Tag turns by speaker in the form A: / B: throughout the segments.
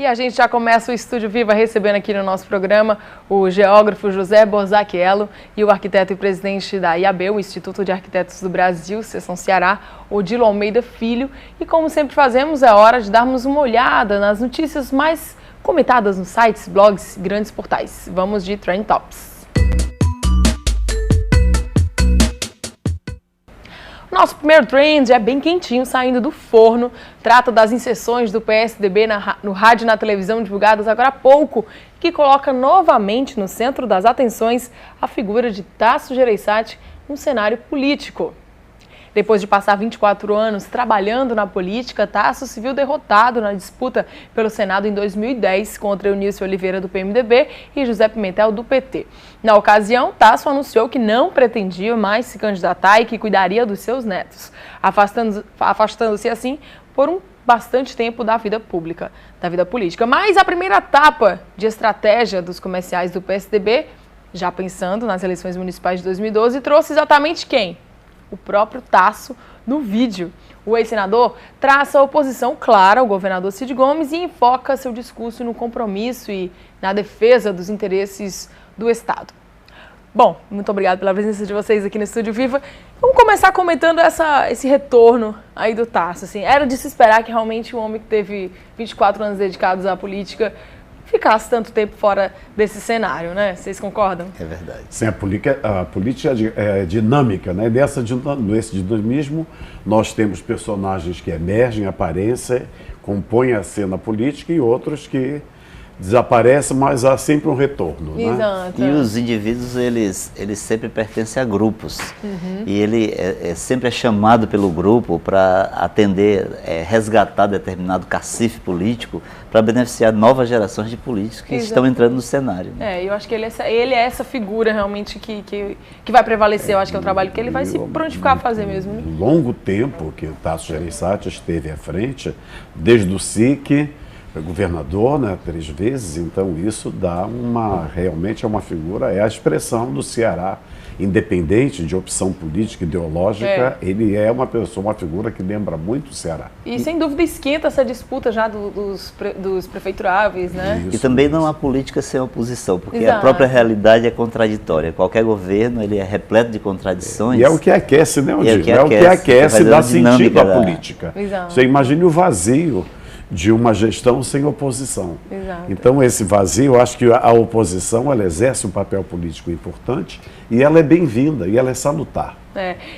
A: E a gente já começa o Estúdio Viva recebendo aqui no nosso programa o geógrafo José Borzacchiello e o arquiteto e presidente da IAB, o Instituto de Arquitetos do Brasil, Seção Ceará, Odilo Almeida Filho. E como sempre fazemos, é hora de darmos uma olhada nas notícias mais comentadas nos sites, blogs e grandes portais. Vamos de Trend Tops. Nosso primeiro trend é bem quentinho, saindo do forno. Trata das inserções do PSDB no rádio e na televisão divulgadas agora há pouco, que coloca novamente no centro das atenções a figura de Tasso Gereissati no cenário político. Depois de passar 24 anos trabalhando na política, Tasso se viu derrotado na disputa pelo Senado em 2010 contra Eunício Oliveira, do PMDB, e José Pimentel, do PT. Na ocasião, Tasso anunciou que não pretendia mais se candidatar e que cuidaria dos seus netos, afastando-se assim por bastante tempo da vida pública, da vida política. Mas a primeira etapa de estratégia dos comerciais do PSDB, já pensando nas eleições municipais de 2012, trouxe exatamente quem? O próprio Tasso no vídeo. O ex-senador traça oposição clara ao governador Cid Gomes e enfoca seu discurso no compromisso e na defesa dos interesses do Estado. Bom, muito obrigada pela presença de vocês aqui no Estúdio Viva. Vamos começar comentando esse retorno aí do Tasso. Assim, era de se esperar que realmente um homem que teve 24 anos dedicados à política ficasse tanto tempo fora desse cenário, né? Vocês concordam?
B: É verdade.
C: Sim, a política é dinâmica, né? Nesse dinamismo, nós temos personagens que emergem, aparecem, compõem a cena política e outros que desaparecem, mas há sempre um retorno.
A: Exato.
B: Né? E os indivíduos, eles sempre pertencem a grupos. E ele sempre é chamado pelo grupo para atender, resgatar determinado cacife político para beneficiar novas gerações de políticos que estão entrando no cenário.
A: Né? Eu acho que ele é essa figura realmente que vai prevalecer. Eu acho que é o trabalho que ele vai se prontificar a fazer mesmo. Né?
C: Longo tempo que o Tasso Gereissati esteve à frente, desde o SIC, governador, né, 3 vezes, então isso dá realmente é uma figura, é a expressão do Ceará, independente de opção política, ideológica, ele é uma figura que lembra muito o Ceará.
A: E sem dúvida esquenta essa disputa já dos prefeituráveis, né?
B: Isso. E também não há política sem oposição, porque a própria realidade é contraditória. Qualquer governo, ele é repleto de contradições.
C: E é o que aquece, né, Odilo? É o que aquece e dá sentido à política.
A: Exato.
C: Você imagine o vazio de uma gestão sem oposição.
A: Exato.
C: Então, esse vazio, eu acho que a oposição, ela exerce um papel político importante e ela é bem-vinda e ela é salutar.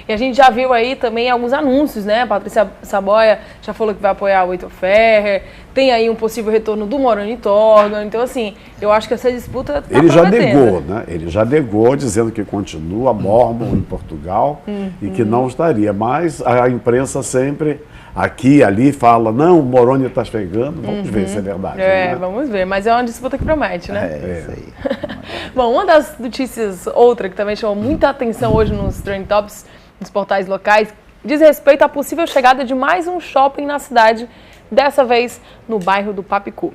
A: E a gente já viu aí também alguns anúncios, né? A Patrícia Saboia já falou que vai apoiar o Heitor Ferrer, tem aí um possível retorno do Moroni Torgan, então assim, eu acho que essa disputa tá
C: Ele já negou, né? Ele já negou, dizendo que continua mormon em Portugal e que não estaria, mas a imprensa sempre aqui e ali fala, não, o Moroni está chegando, vamos ver se é verdade. Né?
A: Vamos ver, mas é uma disputa que promete, né?
B: É isso aí.
A: Bom, uma das notícias, outra que também chamou muita atenção hoje nos Trend Tops, nos portais locais, diz respeito à possível chegada de mais um shopping na cidade, dessa vez no bairro do Papicu.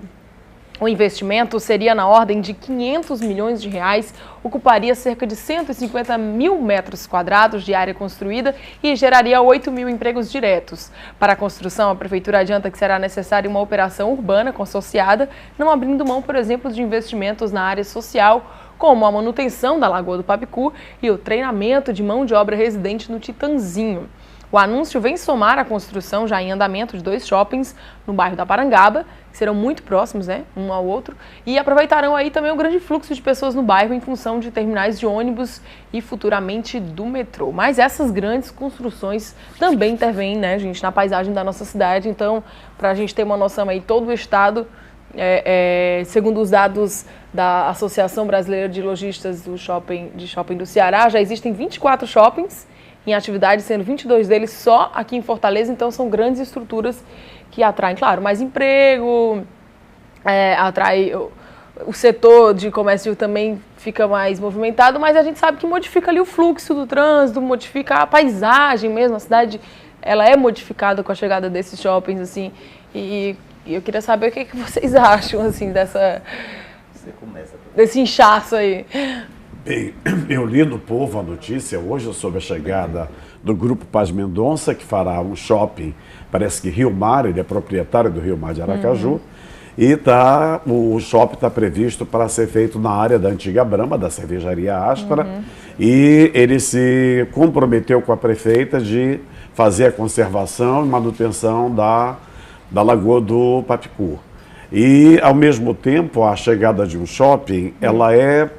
A: O investimento seria na ordem de 500 milhões de reais, ocuparia cerca de 150 mil metros quadrados de área construída e geraria 8 mil empregos diretos. Para a construção, a Prefeitura adianta que será necessária uma operação urbana consorciada, não abrindo mão, por exemplo, de investimentos na área social, como a manutenção da Lagoa do Papicu e o treinamento de mão de obra residente no Titanzinho. O anúncio vem somar a construção já em andamento de 2 shoppings no bairro da Parangaba, que serão muito próximos, né, um ao outro, e aproveitarão aí também o grande fluxo de pessoas no bairro em função de terminais de ônibus e futuramente do metrô. Mas essas grandes construções também intervêm, né, gente, na paisagem da nossa cidade. Então, para a gente ter uma noção aí, todo o estado, segundo os dados da Associação Brasileira de Lojistas do Shopping do Ceará, já existem 24 shoppings em atividade, sendo 22 deles só aqui em Fortaleza, então são grandes estruturas que atraem, claro, mais emprego, atrai o setor de comércio também fica mais movimentado, mas a gente sabe que modifica ali o fluxo do trânsito, modifica a paisagem mesmo, a cidade ela é modificada com a chegada desses shoppings, assim, e eu queria saber o que vocês acham, assim, desse inchaço aí.
C: Bem, eu li no Povo a notícia hoje sobre a chegada do Grupo Paz Mendonça, que fará um shopping, parece que Rio Mar, ele é proprietário do Rio Mar de Aracaju, E o shopping está previsto para ser feito na área da antiga Brahma, da cervejaria Astra, e ele se comprometeu com a prefeita de fazer a conservação e manutenção da Lagoa do Papicu. E, ao mesmo tempo, a chegada de um shopping, ela é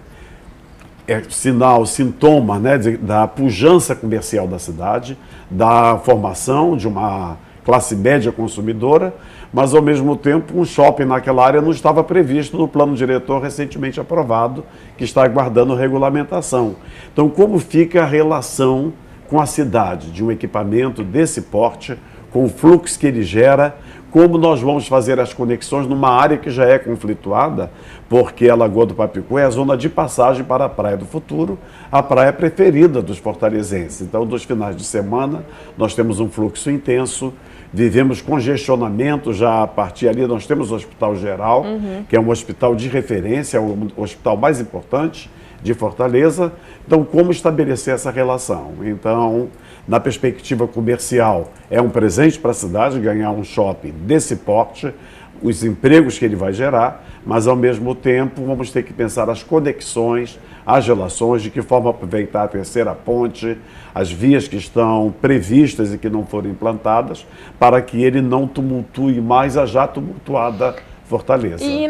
C: sinal, sintoma, né, da pujança comercial da cidade, da formação de uma classe média consumidora, mas, ao mesmo tempo, um shopping naquela área não estava previsto no plano diretor recentemente aprovado, que está aguardando regulamentação. Então, como fica a relação com a cidade de um equipamento desse porte, com o fluxo que ele gera, como nós vamos fazer as conexões numa área que já é conflituada, porque a Lagoa do Papicu é a zona de passagem para a Praia do Futuro, a praia preferida dos fortalezenses. Então, dos finais de semana, nós temos um fluxo intenso, vivemos congestionamento, já a partir ali nós temos o Hospital Geral, que é um hospital de referência, é o hospital mais importante de Fortaleza. Então, como estabelecer essa relação? Então, na perspectiva comercial, é um presente para a cidade ganhar um shopping desse porte, os empregos que ele vai gerar, mas, ao mesmo tempo, vamos ter que pensar as conexões, as relações, de que forma aproveitar a terceira ponte, as vias que estão previstas e que não foram implantadas, para que ele não tumultue mais a já tumultuada Fortaleza.
A: E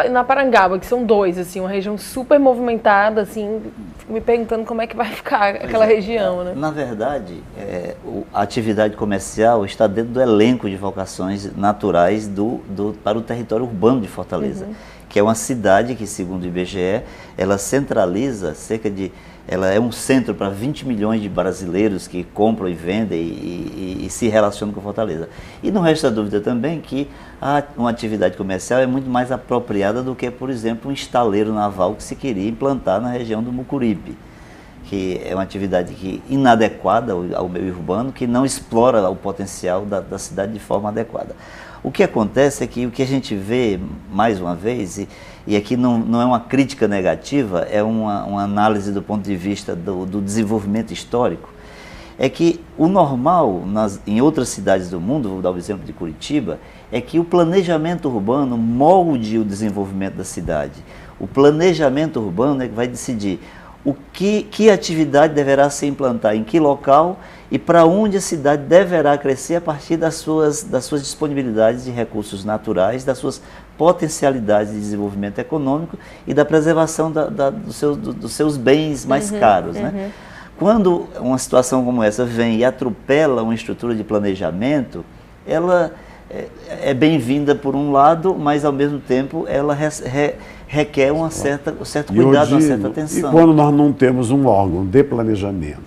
A: na Parangaba, que são dois, assim, uma região super movimentada, assim, fico me perguntando como é que vai ficar aquela região, né?
B: Na verdade, a atividade comercial está dentro do elenco de vocações naturais para o território urbano de Fortaleza, que é uma cidade que, segundo o IBGE, ela centraliza ela é um centro para 20 milhões de brasileiros que compram e vendem e se relacionam com Fortaleza. E não resta dúvida também que uma atividade comercial é muito mais apropriada do que, por exemplo, um estaleiro naval que se queria implantar na região do Mucuripe, que é uma atividade inadequada ao meio urbano, que não explora o potencial da cidade de forma adequada. O que acontece é que o que a gente vê, mais uma vez, e aqui não é uma crítica negativa, é uma análise do ponto de vista do desenvolvimento histórico, é que o normal em outras cidades do mundo, vou dar o exemplo de Curitiba, é que o planejamento urbano molde o desenvolvimento da cidade. O planejamento urbano é que vai decidir que atividade deverá se implantar em que local e para onde a cidade deverá crescer a partir das suas disponibilidades de recursos naturais, das suas potencialidades de desenvolvimento econômico e da preservação dos seus bens mais caros, né? Quando uma situação como essa vem e atropela uma estrutura de planejamento, ela é bem-vinda por um lado, mas, ao mesmo tempo, ela requer um certo cuidado, uma certa atenção.
C: E quando nós não temos um órgão de planejamento,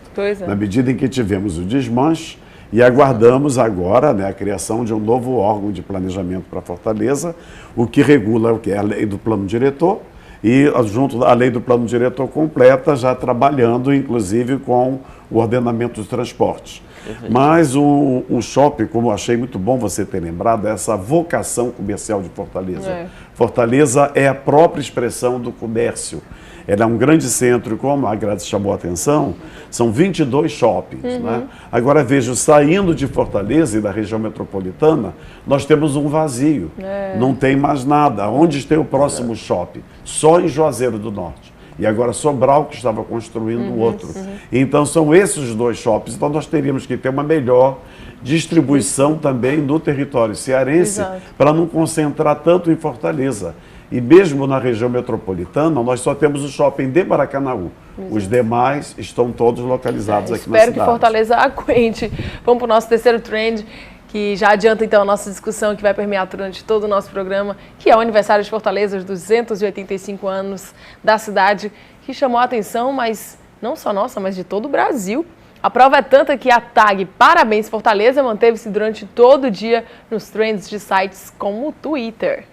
C: na
A: É.
C: medida em que tivemos o desmanche e aguardamos agora, né, a criação de um novo órgão de planejamento para Fortaleza, o que regula o que é a lei do plano diretor, e junto à lei do plano diretor completa, já trabalhando inclusive com o ordenamento dos transportes.
B: Perfeito.
C: Mas o shopping, como eu achei muito bom você ter lembrado, é essa vocação comercial de Fortaleza. Fortaleza é a própria expressão do comércio. Ela é um grande centro, como a Grazi chamou a atenção, são 22 shoppings. Né? Agora veja, saindo de Fortaleza e da região metropolitana, nós temos um vazio, não tem mais nada. Onde está o próximo shopping? Só em Juazeiro do Norte. E agora Sobral, que estava construindo outro. Então são esses os dois shoppings, então nós teríamos que ter uma melhor distribuição também no território cearense, para não concentrar tanto em Fortaleza. E mesmo na região metropolitana, nós só temos o shopping de Maracanaú. Os demais estão todos localizados aqui na cidade.
A: Espero que Fortaleza aguente. Vamos para o nosso terceiro trend, que já adianta então a nossa discussão, que vai permear durante todo o nosso programa, que é o aniversário de Fortaleza, os 285 anos da cidade, que chamou a atenção, mas não só nossa, mas de todo o Brasil. A prova é tanta que a tag Parabéns Fortaleza manteve-se durante todo o dia nos trends de sites como o Twitter.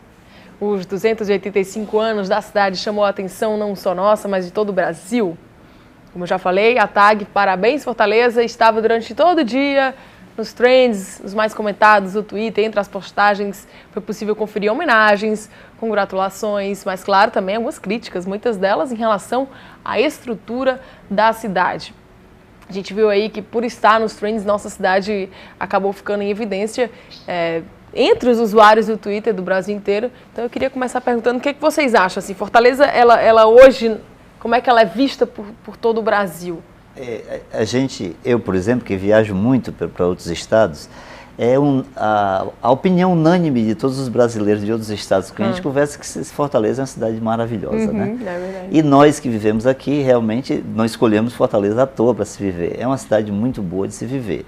A: Os 285 anos da cidade chamou a atenção não só nossa, mas de todo o Brasil. Como eu já falei, a tag Parabéns Fortaleza estava durante todo o dia nos trends, os mais comentados do Twitter. Entre as postagens foi possível conferir homenagens, congratulações, mas, claro, também algumas críticas, muitas delas em relação à estrutura da cidade. A gente viu aí que, por estar nos trends, nossa cidade acabou ficando em evidência entre os usuários do Twitter do Brasil inteiro. Então eu queria começar perguntando o que vocês acham. Assim, Fortaleza, ela hoje, como é que ela é vista por todo o Brasil?
B: Eu, por exemplo, que viajo muito para outros estados, a opinião unânime de todos os brasileiros de outros estados que a gente conversa que Fortaleza é uma cidade maravilhosa, né?
A: É verdade.
B: E nós que vivemos aqui, realmente, não escolhemos Fortaleza à toa para se viver. É uma cidade muito boa de se viver.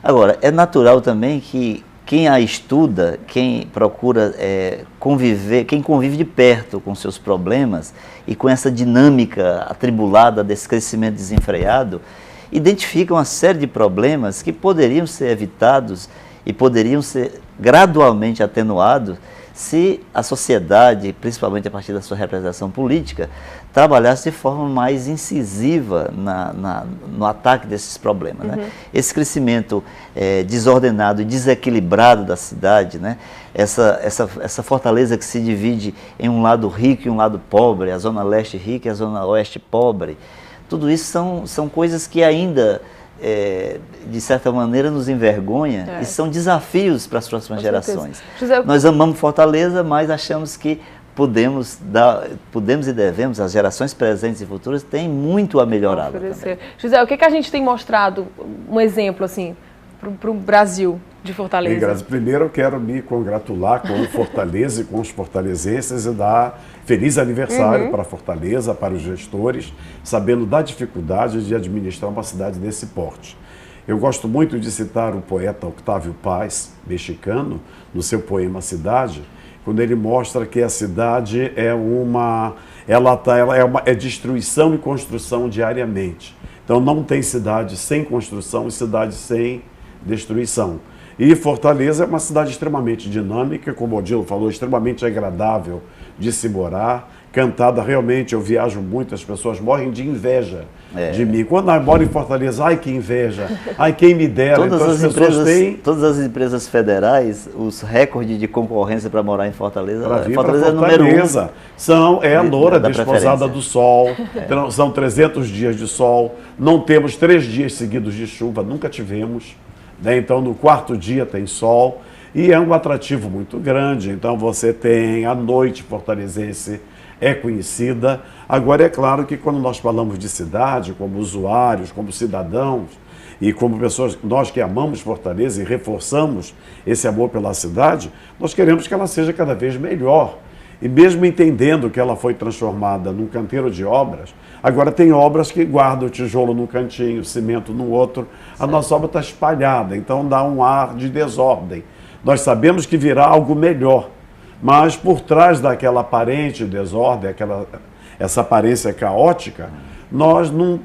B: Agora, é natural também que quem a estuda, quem procura conviver, quem convive de perto com seus problemas e com essa dinâmica atribulada desse crescimento desenfreado, identifica uma série de problemas que poderiam ser evitados e poderiam ser gradualmente atenuados se a sociedade, principalmente a partir da sua representação política, trabalhasse de forma mais incisiva no ataque desses problemas. Né? Esse crescimento desordenado e desequilibrado da cidade, né? Essa fortaleza que se divide em um lado rico e um lado pobre, a zona leste rica e a zona oeste pobre, tudo isso são coisas que ainda, de certa maneira, nos envergonha e são desafios para as próximas gerações. Nós amamos Fortaleza, mas achamos que podemos e devemos, as gerações presentes e futuras têm muito a melhorar.
A: José, o que a gente tem mostrado, um exemplo assim, para o Brasil de Fortaleza?
C: Bem, Grazi, primeiro eu quero me congratular com o Fortaleza e com os fortalezenses e dar feliz aniversário para a Fortaleza, para os gestores, sabendo da dificuldade de administrar uma cidade desse porte. Eu gosto muito de citar o poeta Octávio Paz, mexicano, no seu poema Cidade, quando ele mostra que a cidade é destruição e construção diariamente. Então não tem cidade sem construção e cidade sem destruição. E Fortaleza é uma cidade extremamente dinâmica, como o Odilo falou, extremamente agradável de se morar, cantada. Realmente, eu viajo muito, as pessoas morrem de inveja de mim. Quando eu moro em Fortaleza, ai que inveja, ai quem me dera.
B: Todas as empresas federais, os recordes de concorrência para morar em Fortaleza,
C: Fortaleza é número 1. É a loura desposada do sol, são 300 dias de sol, não temos 3 dias seguidos de chuva, nunca tivemos. Então, no 4º dia tem sol e é um atrativo muito grande. Então, você tem a noite fortalezense, é conhecida. Agora, é claro que quando nós falamos de cidade, como usuários, como cidadãos e como pessoas, nós que amamos Fortaleza e reforçamos esse amor pela cidade, nós queremos que ela seja cada vez melhor. E mesmo entendendo que ela foi transformada num canteiro de obras, agora tem obras que guardam o tijolo num cantinho, o cimento no outro. A nossa obra está espalhada, então dá um ar de desordem. Nós sabemos que virá algo melhor, mas por trás daquela aparente desordem, essa aparência caótica, nós não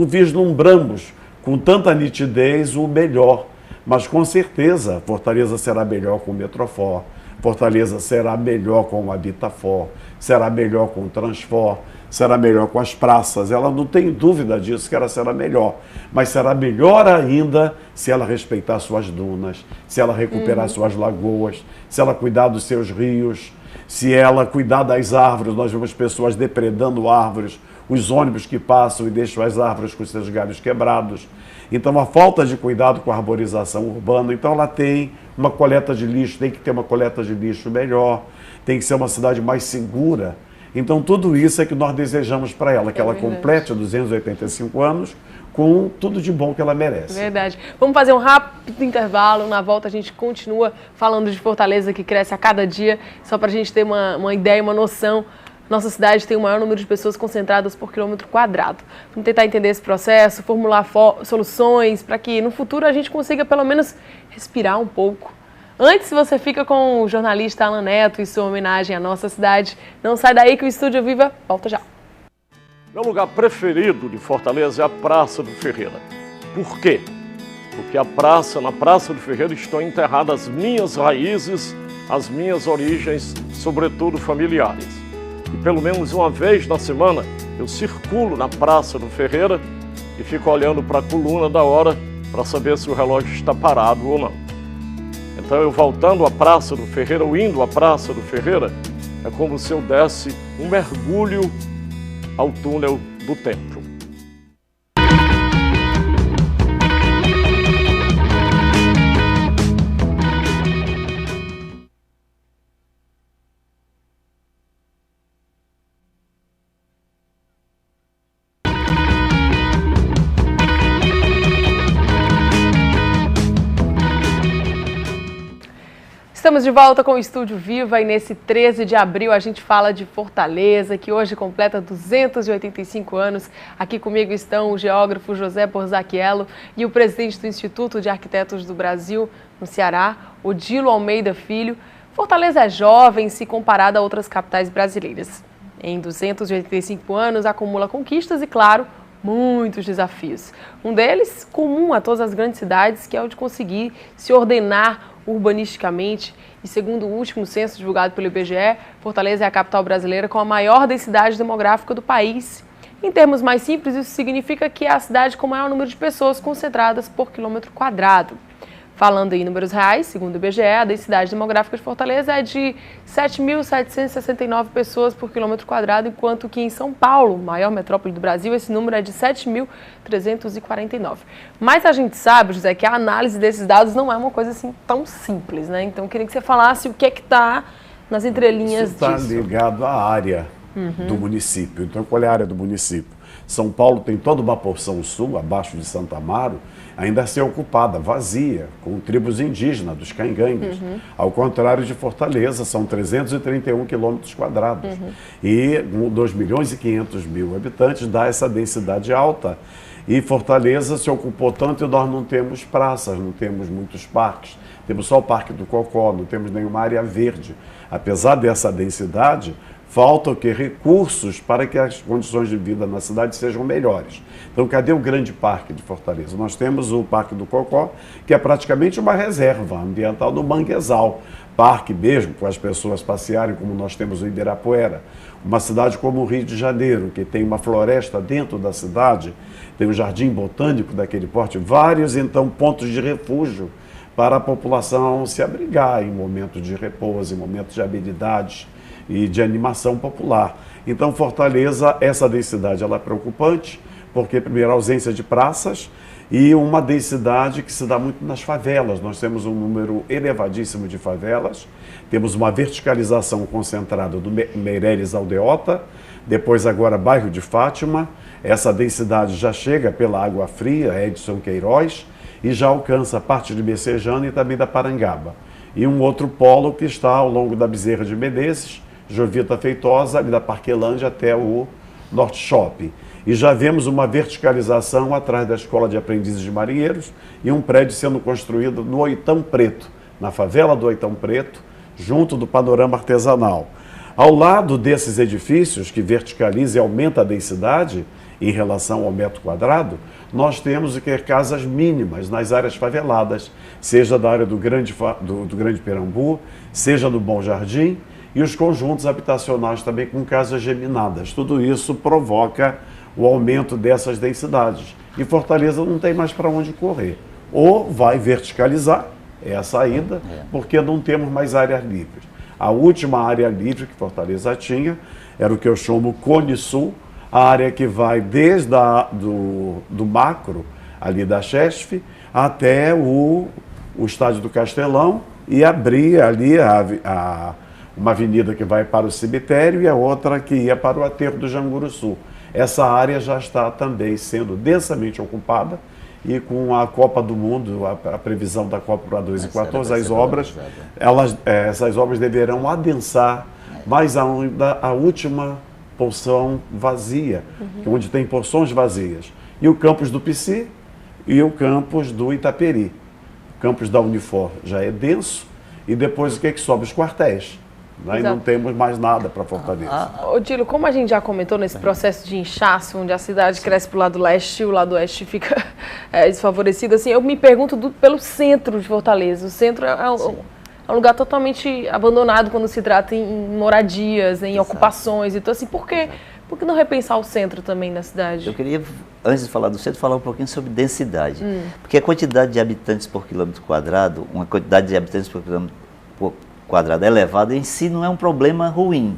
C: vislumbramos com tanta nitidez o melhor. Mas com certeza Fortaleza será melhor com o Metrofor, Fortaleza será melhor com o Habitafor, será melhor com o Transfor, será melhor com as praças. Ela não tem dúvida disso, que ela será melhor. Mas será melhor ainda se ela respeitar suas dunas, se ela recuperar suas lagoas, se ela cuidar dos seus rios, se ela cuidar das árvores. Nós vemos pessoas depredando árvores, os ônibus que passam e deixam as árvores com seus galhos quebrados. Então, a falta de cuidado com a arborização urbana. Então, ela tem uma coleta de lixo, tem que ter uma coleta de lixo melhor, tem que ser uma cidade mais segura. Então, tudo isso é que nós desejamos para ela, que ela complete 285 anos com tudo de bom que ela merece.
A: Verdade. Vamos fazer um rápido intervalo, na volta a gente continua falando de Fortaleza, que cresce a cada dia, só para a gente ter uma ideia, uma noção. Nossa cidade tem o maior número de pessoas concentradas por quilômetro quadrado. Vamos tentar entender esse processo, formular soluções para que no futuro a gente consiga pelo menos respirar um pouco. Antes, você fica com o jornalista Alan Neto e sua homenagem à nossa cidade. Não sai daí que o Estúdio Viva volta já.
D: Meu lugar preferido de Fortaleza é a Praça do Ferreira. Por quê? Porque na Praça do Ferreira estão enterradas as minhas raízes, as minhas origens, sobretudo familiares. E pelo menos uma vez na semana eu circulo na Praça do Ferreira e fico olhando para a coluna da hora para saber se o relógio está parado ou não. Então eu voltando à Praça do Ferreira, ou indo à Praça do Ferreira, é como se eu desse um mergulho ao túnel do tempo.
A: Estamos de volta com o Estúdio Viva e nesse 13 de abril a gente fala de Fortaleza, que hoje completa 285 anos. Aqui comigo estão o geógrafo José Borzacchiello e o presidente do Instituto de Arquitetos do Brasil, no Ceará, Odilo Almeida Filho. Fortaleza é jovem se comparada a outras capitais brasileiras. Em 285 anos acumula conquistas e, claro, muitos desafios. Um deles, comum a todas as grandes cidades, que é o de conseguir se ordenar urbanisticamente. E segundo o último censo divulgado pelo IBGE, Fortaleza é a capital brasileira com a maior densidade demográfica do país. Em termos mais simples, isso significa que é a cidade com o maior número de pessoas concentradas por quilômetro quadrado. Falando em números reais, segundo o IBGE, a densidade demográfica de Fortaleza é de 7.769 pessoas por quilômetro quadrado, enquanto que em São Paulo, maior metrópole do Brasil, esse número é de 7.349. Mas a gente sabe, José, que a análise desses dados não é uma coisa assim tão simples, né? Então eu queria que você falasse o que é que está nas entrelinhas disso.
C: Isso está ligado à área do município. Então, qual é a área do município? São Paulo tem toda uma porção sul, abaixo de Santa Amaro, ainda a ser ocupada, vazia, com tribos indígenas, dos cangangues. Ao contrário de Fortaleza, são 331 quilômetros quadrados. E 2.500.000 habitantes dá essa densidade alta. E Fortaleza se ocupou tanto e nós não temos praças, não temos muitos parques. Temos só o Parque do Cocó, não temos nenhuma área verde. Apesar dessa densidade, faltam recursos para que as condições de vida na cidade sejam melhores. Então, cadê o grande parque de Fortaleza? Nós temos o Parque do Cocó, que é praticamente uma reserva ambiental no manguezal. Parque mesmo, para as pessoas passearem, como nós temos o Ibirapuera. Uma cidade como o Rio de Janeiro, que tem uma floresta dentro da cidade, tem um jardim botânico daquele porte, vários, então, pontos de refúgio para a população se abrigar em momentos de repouso, em momentos de habilidades e de animação popular. Então, Fortaleza, essa densidade ela é preocupante, porque, primeiro, a ausência de praças e uma densidade que se dá muito nas favelas. Nós temos um número elevadíssimo de favelas, temos uma verticalização concentrada do Meireles Aldeota, depois agora bairro de Fátima, essa densidade já chega pela Água Fria, Edson Queiroz, e já alcança a parte de Messejana e também da Parangaba. E um outro polo que está ao longo da Bezerra de Menezes, Jovita Feitosa, ali da Parquelândia até o Norte Shopping. E já vemos uma verticalização atrás da Escola de Aprendizes de Marinheiros e um prédio sendo construído no Oitão Preto, na favela do Oitão Preto, junto do Panorama Artesanal. Ao lado desses edifícios, que verticaliza e aumenta a densidade em relação ao metro quadrado, nós temos casas mínimas nas áreas faveladas, seja da área do Grande Perambu, seja do Bom Jardim, e os conjuntos habitacionais também com casas geminadas. Tudo isso provoca o aumento dessas densidades. E Fortaleza não tem mais para onde correr. Ou vai verticalizar, é a saída, porque não temos mais áreas livres. A última área livre que Fortaleza tinha era o que eu chamo Cone Sul, a área que vai desde do macro, ali da Chesf, até o estádio do Castelão e abrir ali uma avenida que vai para o cemitério e a outra que ia para o aterro do Janguruçu. Essa área já está também sendo densamente ocupada e com a Copa do Mundo, a previsão da Copa para 2014, essas obras deverão adensar mais ainda a última porção vazia, onde tem porções vazias. E o campus do Pici e o campus do Itaperi. O campus da Unifor já é denso e depois o que sobe? Os quartéis. E não temos mais nada para Fortaleza.
A: Odilo, como a gente já comentou nesse processo de inchaço, onde a cidade cresce para o lado leste e o lado oeste fica desfavorecido, assim, eu me pergunto pelo centro de Fortaleza. O centro é um lugar totalmente abandonado quando se trata em moradias, em ocupações. Então, assim, por que não repensar o centro também da cidade?
B: Eu queria, antes de falar do centro, falar um pouquinho sobre densidade. Porque a quantidade de habitantes por quilômetro quadrado, uma quantidade de habitantes por quilômetro quadrado elevada em si não é um problema ruim.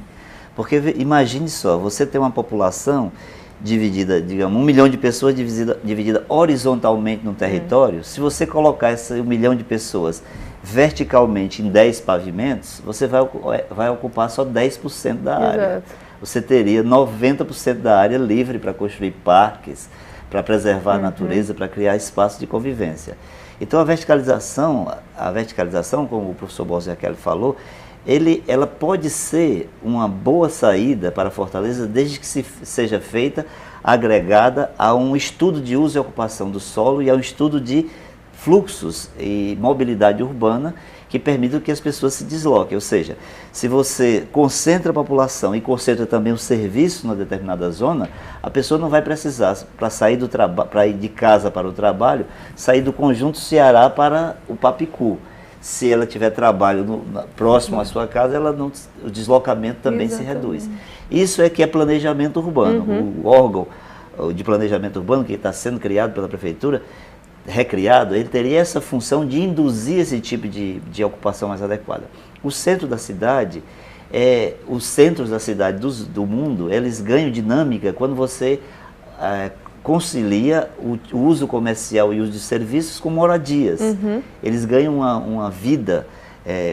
B: Porque imagine só, você tem uma população dividida, digamos, 1 milhão de pessoas dividida horizontalmente no território. Se você colocar esse 1 milhão de pessoas verticalmente em 10 pavimentos, você vai ocupar só 10% da área. Você teria 90% da área livre para construir parques, para preservar a natureza, para criar espaço de convivência. Então a verticalização, como o professor Borges falou, ela pode ser uma boa saída para a Fortaleza desde que seja feita agregada a um estudo de uso e ocupação do solo e a um estudo de fluxos e mobilidade urbana que permitam que as pessoas se desloquem. Ou seja, se você concentra a população e concentra também o serviço numa determinada zona, a pessoa não vai precisar, para sair para ir de casa para o trabalho, sair do Conjunto Ceará para o Papicu. Se ela tiver trabalho próximo à sua casa, o deslocamento também se reduz. Isso é que é planejamento urbano. O órgão de planejamento urbano que está sendo criado pela prefeitura, recriado, ele teria essa função de induzir esse tipo de ocupação mais adequada. O centro da cidade, os centros da cidade do mundo, eles ganham dinâmica quando você concilia o uso comercial e o uso de serviços com moradias. Eles ganham uma vida,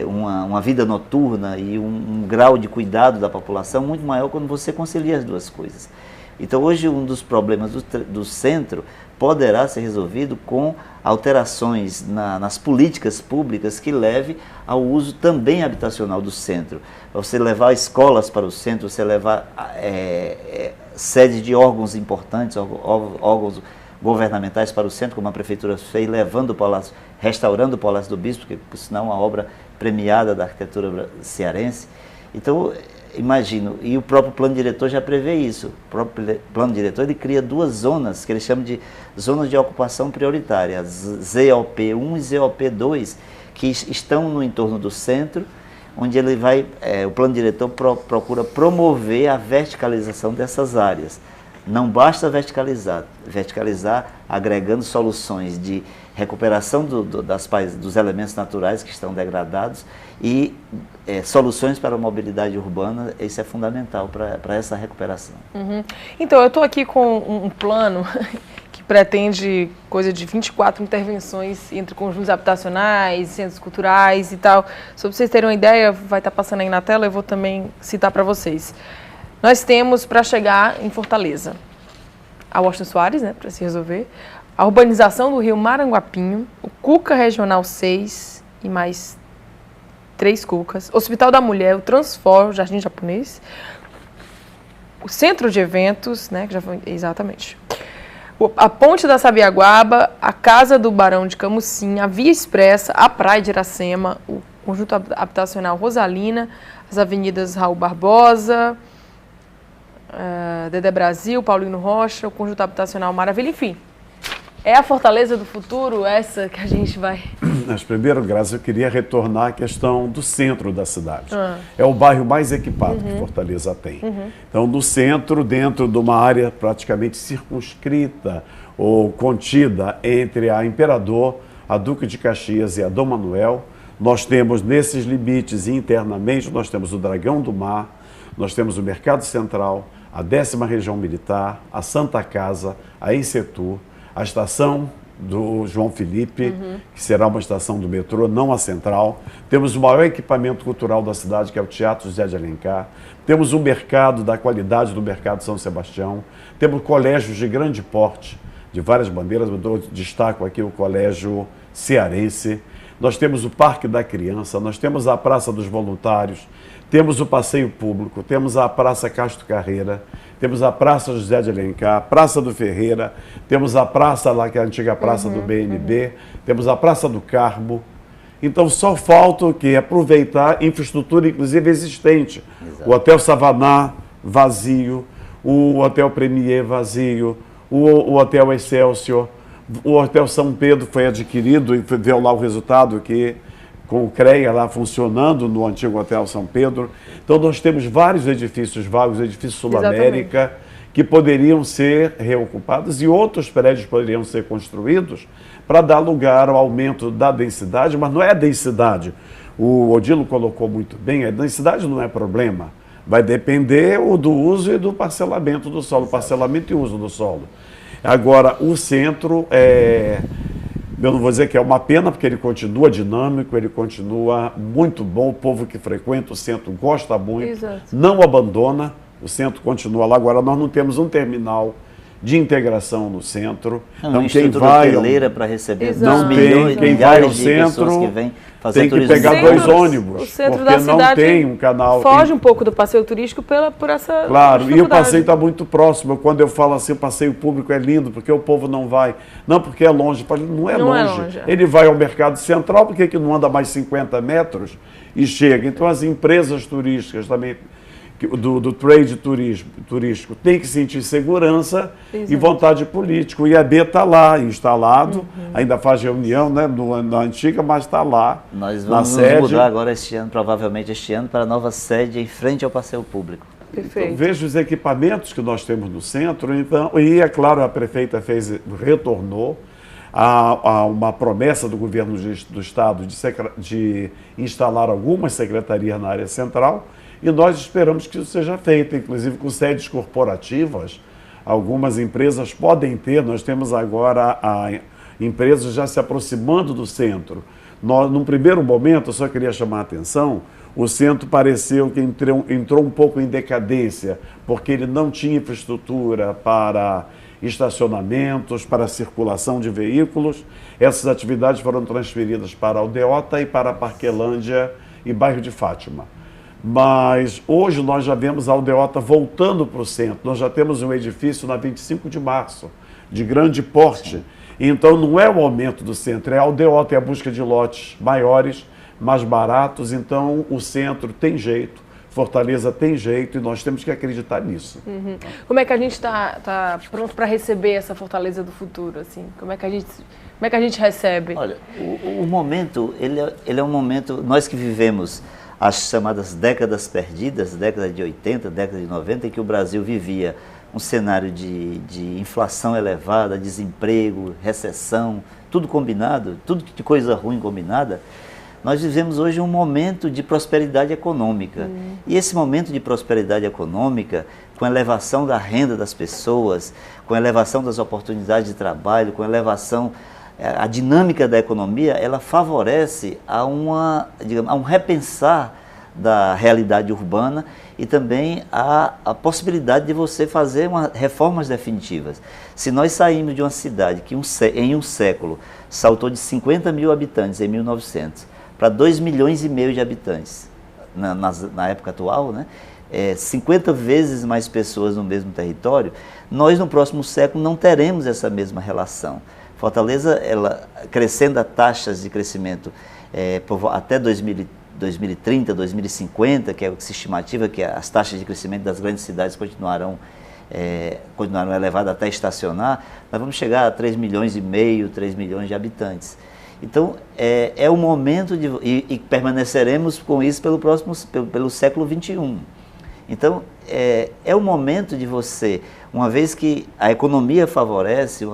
B: uma vida noturna e um grau de cuidado da população muito maior quando você concilia as duas coisas. Então hoje um dos problemas do centro poderá ser resolvido com alterações nas políticas públicas que leve ao uso também habitacional do centro. Você levar escolas para o centro, você levar sede de órgãos importantes, órgãos governamentais para o centro, como a prefeitura fez, restaurando o Palácio do Bispo, que por sinal é uma obra premiada da arquitetura cearense. Então, imagino, e o próprio plano diretor já prevê isso. O próprio plano diretor ele cria duas zonas, que ele chama de zonas de ocupação prioritária, ZOP1 e ZOP2, que estão no entorno do centro, onde ele o plano diretor procura promover a verticalização dessas áreas. Não basta verticalizar agregando soluções de recuperação dos elementos naturais que estão degradados e soluções para a mobilidade urbana, isso é fundamental para essa recuperação.
A: Então, eu estou aqui com um plano que pretende coisa de 24 intervenções entre conjuntos habitacionais, centros culturais e tal. Só para vocês terem uma ideia, vai estar passando aí na tela, eu vou também citar para vocês. Nós temos para chegar em Fortaleza a Washington Soares, né, para se resolver, a urbanização do Rio Maranguapinho, o Cuca Regional 6 e mais 3 Cucas, Hospital da Mulher, o Transfor, o Jardim Japonês, o Centro de Eventos, né, que já foi, exatamente, a Ponte da Sabiaguaba, a Casa do Barão de Camusim, a Via Expressa, a Praia de Iracema, o Conjunto Habitacional Rosalina, as avenidas Raul Barbosa, Dedé Brasil, Paulino Rocha, o Conjunto Habitacional Maravilha, enfim. É a Fortaleza do futuro essa que a gente vai...
C: Mas primeiro, Graça, eu queria retornar à questão do centro da cidade. É o bairro mais equipado que Fortaleza tem. Então, no centro, dentro de uma área praticamente circunscrita ou contida entre a Imperador, a Duque de Caxias e a Dom Manuel, nós temos nesses limites internamente, nós temos o Dragão do Mar, nós temos o Mercado Central, a 10ª Região Militar, a Santa Casa, a Ensetur, a estação do João Felipe, que será uma estação do metrô, não a central. Temos o maior equipamento cultural da cidade, que é o Teatro José de Alencar. Temos um mercado da qualidade do Mercado São Sebastião. Temos colégios de grande porte, de várias bandeiras. Eu destaco aqui o Colégio Cearense. Nós temos o Parque da Criança, nós temos a Praça dos Voluntários, temos o Passeio Público, temos a Praça Castro Carreira, temos a Praça José de Alencar, Praça do Ferreira, temos a praça lá, que é a antiga Praça do BNB, temos a Praça do Carmo. Então só falta o quê? Aproveitar infraestrutura, inclusive, existente. Exato. O Hotel Savaná, vazio, o Hotel Premier, vazio, o Hotel Excelsior, o Hotel São Pedro foi adquirido e viu lá o resultado que com o CREA lá funcionando no antigo Hotel São Pedro. Então nós temos vários edifícios vagos, edifícios Sul-América, que poderiam ser reocupados e outros prédios poderiam ser construídos para dar lugar ao aumento da densidade, mas não é a densidade. O Odilo colocou muito bem, a densidade não é problema. Vai depender do uso e do parcelamento do solo, parcelamento e uso do solo. Agora, o centro, eu não vou dizer que é uma pena, porque ele continua dinâmico, ele continua muito bom, o povo que frequenta o centro gosta muito, não abandona, o centro continua lá. Agora, nós não temos um terminal de integração no centro.
B: Não,
C: Então,
B: uma
C: quem
B: estrutura
C: vai
B: hoteleira para receber
A: Exato.
C: não
B: milhões,
C: tem, quem vai ao
B: milhares de pessoas
C: centro
B: que vêm fazer
C: tem que
B: turismo.
C: pegar
A: O
C: dois
A: centro-
C: ônibus,
A: o centro
C: porque
A: da
C: não
A: cidade
C: tem um canal.
A: Foge um pouco do passeio turístico por essa
C: Claro, e o
A: dificuldade.
C: passeio está muito próximo. Quando eu falo assim, o passeio público é lindo, porque o povo não vai. Não, porque é longe. Não é
A: Não é
C: longe.
A: longe, é.
C: Ele vai ao mercado central, porque que não anda mais 50 metros e chega. Então, as empresas turísticas também, do trade turístico, tem que sentir segurança e vontade política. O IAB está lá, instalado, ainda faz reunião, né, na antiga, mas está lá.
B: Nós
C: na
B: vamos nos
C: sede.
B: mudar agora este ano, provavelmente este ano, para a nova sede em frente ao passeio público.
A: Perfeito.
C: Então, veja os equipamentos que nós temos no centro, então, e é claro, a prefeita retornou a uma promessa do governo do estado de instalar algumas secretarias na área central, e nós esperamos que isso seja feito, inclusive com sedes corporativas. Algumas empresas podem ter, nós temos agora empresas já se aproximando do centro. Num primeiro momento, eu só queria chamar a atenção, o centro pareceu que entrou um pouco em decadência, porque ele não tinha infraestrutura para estacionamentos, para circulação de veículos. Essas atividades foram transferidas para Aldeota e para Parquelândia e bairro de Fátima. Mas hoje nós já vemos a Aldeota voltando para o centro. Nós já temos um edifício na 25 de março, de grande porte. Então não é o aumento do centro, é a Aldeota, é a busca de lotes maiores, mais baratos. Então o centro tem jeito, Fortaleza tem jeito, e nós temos que acreditar nisso.
A: Como é que a gente está pronto para receber essa Fortaleza do futuro? Assim? Como é que a gente recebe?
B: Olha, o momento, ele é um momento, nós que vivemos as chamadas décadas perdidas, década de 80, década de 90, em que o Brasil vivia um cenário de inflação elevada, desemprego, recessão, tudo combinado, tudo de coisa ruim combinada. Nós vivemos hoje um momento de prosperidade econômica. E esse momento de prosperidade econômica, com a elevação da renda das pessoas, com a elevação das oportunidades de trabalho, com a elevação, a dinâmica da economia, ela favorece a um repensar da realidade urbana e também a possibilidade de você fazer reformas definitivas. Se nós saímos de uma cidade que em um século saltou de 50 mil habitantes em 1900 para 2,5 milhões de habitantes na época atual, né? 50 vezes mais pessoas no mesmo território, nós no próximo século não teremos essa mesma relação. Fortaleza, ela crescendo a taxas de crescimento até 2030, 2050, que é o que se estimativa que as taxas de crescimento das grandes cidades continuarão elevadas até estacionar, nós vamos chegar a 3,5 milhões, 3 milhões de habitantes. Então, é o momento e permaneceremos com isso pelo século XXI. Então, é o momento de você, uma vez que a economia favorece,